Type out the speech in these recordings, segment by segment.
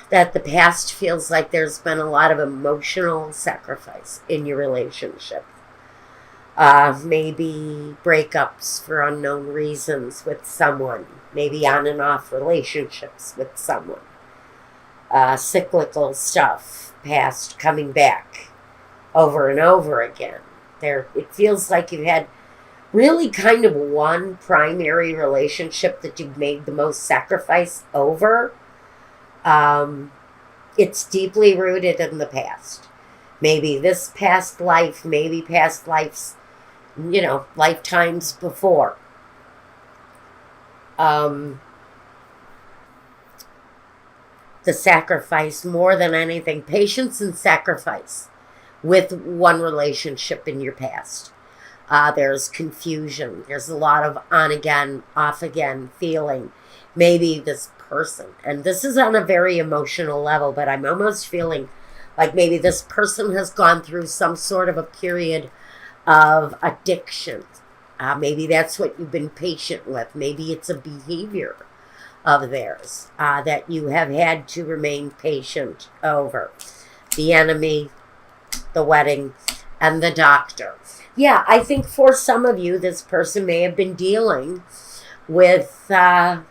that the past feels like there's been a lot of emotional sacrifice in your relationship. Maybe breakups for unknown reasons with someone, maybe on and off relationships with someone, cyclical stuff, past coming back over and over again. It feels like you've had really kind of one primary relationship that you've made the most sacrifice over. It's deeply rooted in the past. Maybe this past life, maybe past lives, lifetimes before. The sacrifice, more than anything, patience and sacrifice with one relationship in your past. There's confusion. There's a lot of on again, off again feeling. Maybe this person, and this is on a very emotional level, but I'm almost feeling like maybe this person has gone through some sort of a period of addiction. Maybe that's what you've been patient with. Maybe it's a behavior of theirs that you have had to remain patient over. The enemy, the wedding, and the doctor. Yeah, I think for some of you, this person may have been dealing with an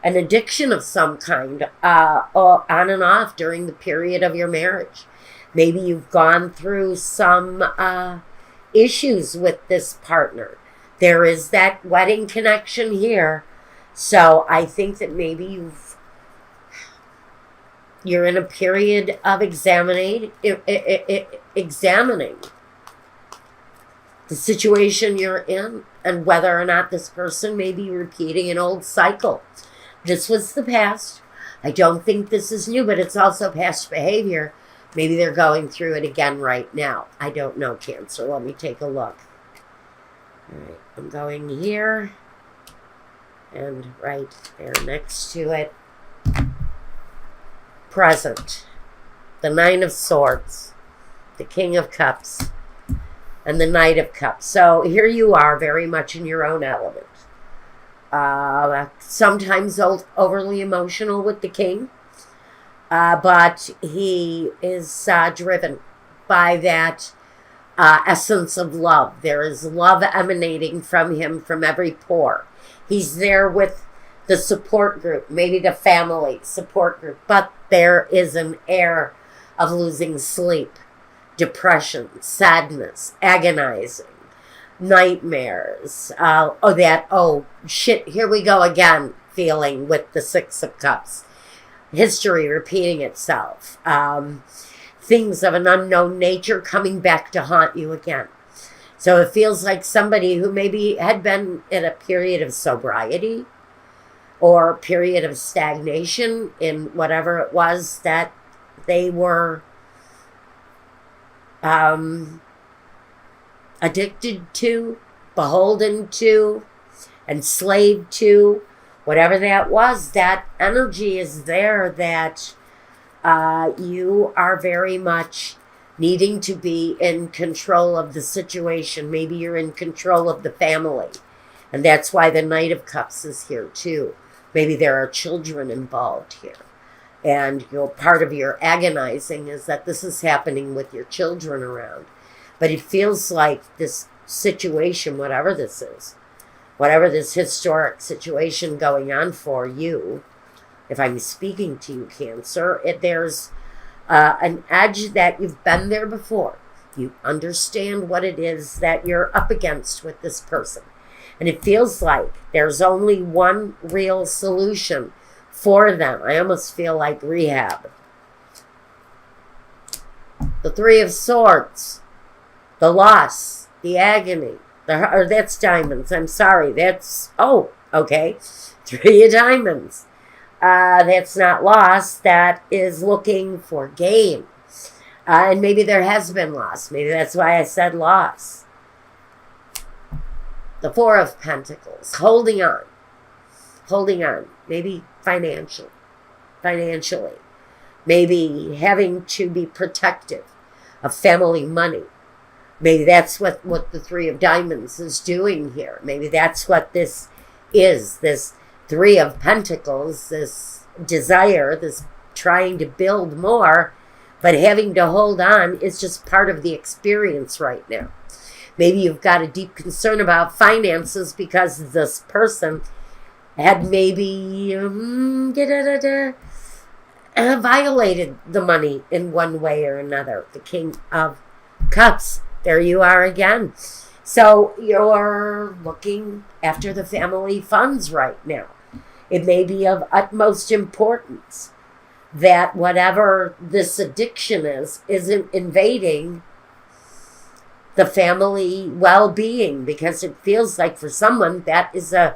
addiction of some kind on and off during the period of your marriage. Maybe you've gone through some issues with this partner. There is that wedding connection here. So I think that maybe you're in a period of examining the situation you're in and whether or not this person may be repeating an old cycle. This was the past. I don't think this is new, but it's also past behavior. Maybe they're going through it again right now. I don't know, Cancer. Let me take a look. All right, I'm going here and right there next to it. Present. The Nine of Swords. The King of Cups. And the Knight of Cups. So here you are, very much in your own element. Sometimes overly emotional with the king. But he is driven by that essence of love. There is love emanating from him from every pore. He's there with the support group, maybe the family support group. But there is an air of losing sleep, depression, sadness, agonizing, nightmares. Here we go again, feeling with the Six of Cups. History repeating itself. Things of an unknown nature coming back to haunt you again. So it feels like somebody who maybe had been in a period of sobriety or a period of stagnation in whatever it was that they were addicted to, beholden to, enslaved to, whatever that was. That energy is there that you are very much needing to be in control of the situation. Maybe you're in control of the family. And that's why the Knight of Cups is here too. Maybe there are children involved here. And part of your agonizing is that this is happening with your children around. But it feels like this situation, whatever this is, whatever this historic situation going on for you, if I'm speaking to you, Cancer, there's an edge that you've been there before. You understand what it is that you're up against with this person. And it feels like there's only one real solution for them. I almost feel like rehab. The Three of Swords. The loss. The agony. That's diamonds. I'm sorry. Okay. Three of Diamonds. That's not loss. That is looking for gain. And maybe there has been loss. Maybe that's why I said loss. The Four of Pentacles. Holding on. Maybe financially. Maybe having to be protective of family money. Maybe that's what the Three of Diamonds is doing here. Maybe that's what this is. This Three of Pentacles, this desire, this trying to build more, but having to hold on is just part of the experience right now. Maybe you've got a deep concern about finances because this person had maybe violated the money in one way or another. The King of Cups. There you are again. So you're looking after the family funds right now. It may be of utmost importance that whatever this addiction is, isn't invading the family well-being, because it feels like for someone that is a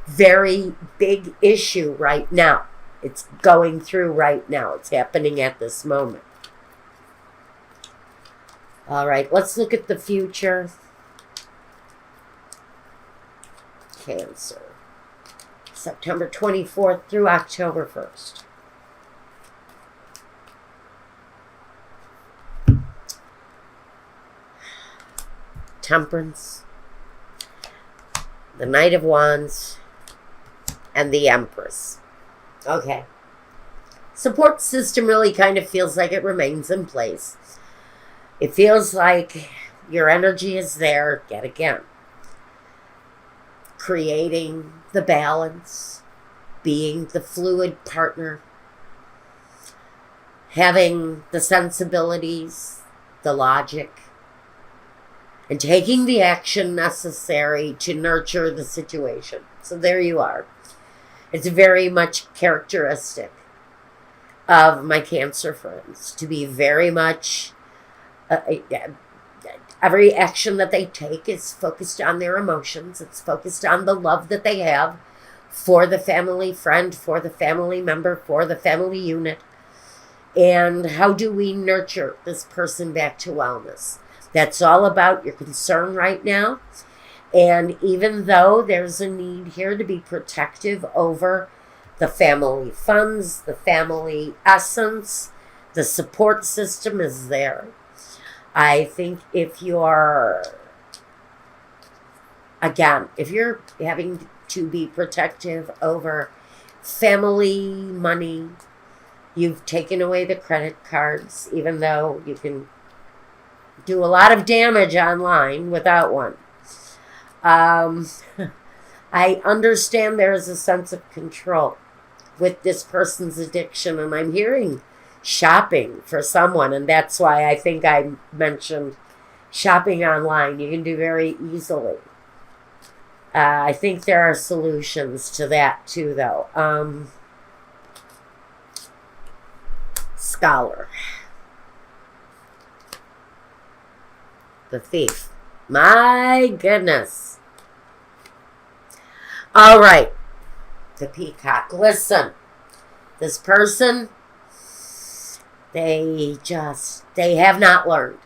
very big issue right now. It's going through right now. It's happening at this moment. All right, let's look at the future. Cancer. September 24th through October 1st. Temperance, the Knight of Wands, and the Empress. Okay. Support system really kind of feels like it remains in place. It feels like your energy is there yet again. Creating the balance, being the fluid partner, having the sensibilities, the logic, and taking the action necessary to nurture the situation. So there you are. It's very much characteristic of my Cancer friends to be very much, every action that they take is focused on their emotions. It's focused on the love that they have for the family friend, for the family member, for the family unit. And how do we nurture this person back to wellness? That's all about your concern right now. And even though there's a need here to be protective over the family funds, the family essence, the support system is there. I think if you're having to be protective over family money, you've taken away the credit cards, even though you can do a lot of damage online without one. I understand there is a sense of control with this person's addiction, and I'm hearing shopping for someone, and that's why I think I mentioned shopping online. You can do very easily. I think there are solutions to that too, though. Scholar. The Thief. My goodness. All right. The Peacock. Listen. This person, they have not learned.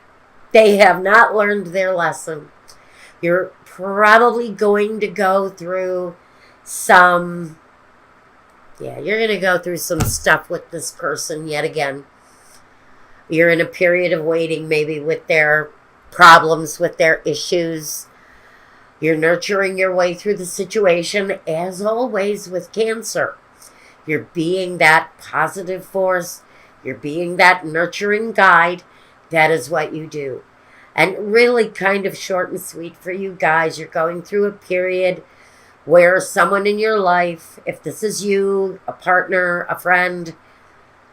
They have not learned their lesson. You're probably going to go through some stuff with this person yet again. You're in a period of waiting, maybe with their problems, with their issues. You're nurturing your way through the situation, as always with Cancer. You're being that positive force. You're being that nurturing guide. That is what you do. And really kind of short and sweet for you guys. You're going through a period where someone in your life, if this is you, a partner, a friend,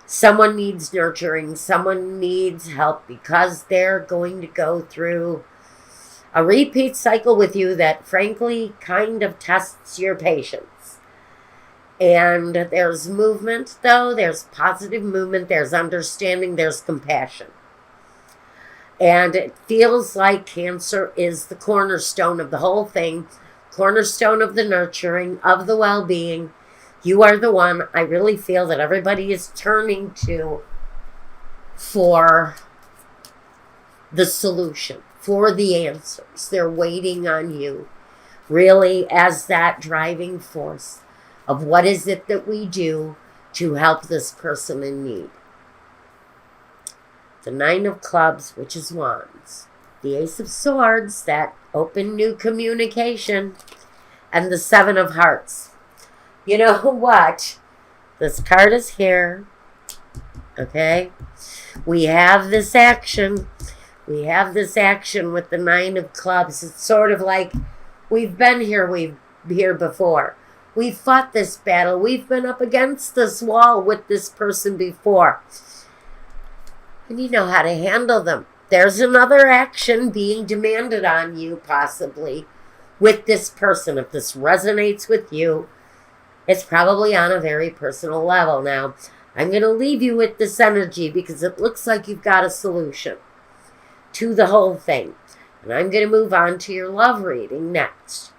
someone needs nurturing, someone needs help, because they're going to go through a repeat cycle with you that frankly kind of tests your patience. And there's movement, though. There's positive movement. There's understanding. There's compassion. And it feels like Cancer is the cornerstone of the whole thing, cornerstone of the nurturing, of the well-being. You are the one I really feel that everybody is turning to for the solution, for the answers. They're waiting on you, really, as that driving force of what is it that we do to help this person in need. The Nine of Clubs, which is Wands. The Ace of Swords, that open new communication. And the Seven of Hearts. You know what? This card is here Okay? We have this action. We have this action with the Nine of Clubs. It's sort of like we've been here before. We've fought this battle. We've been up against this wall with this person before. And you know how to handle them. There's another action being demanded on you, possibly, with this person. If this resonates with you, it's probably on a very personal level. Now, I'm going to leave you with this energy because it looks like you've got a solution to the whole thing. And I'm going to move on to your love reading next.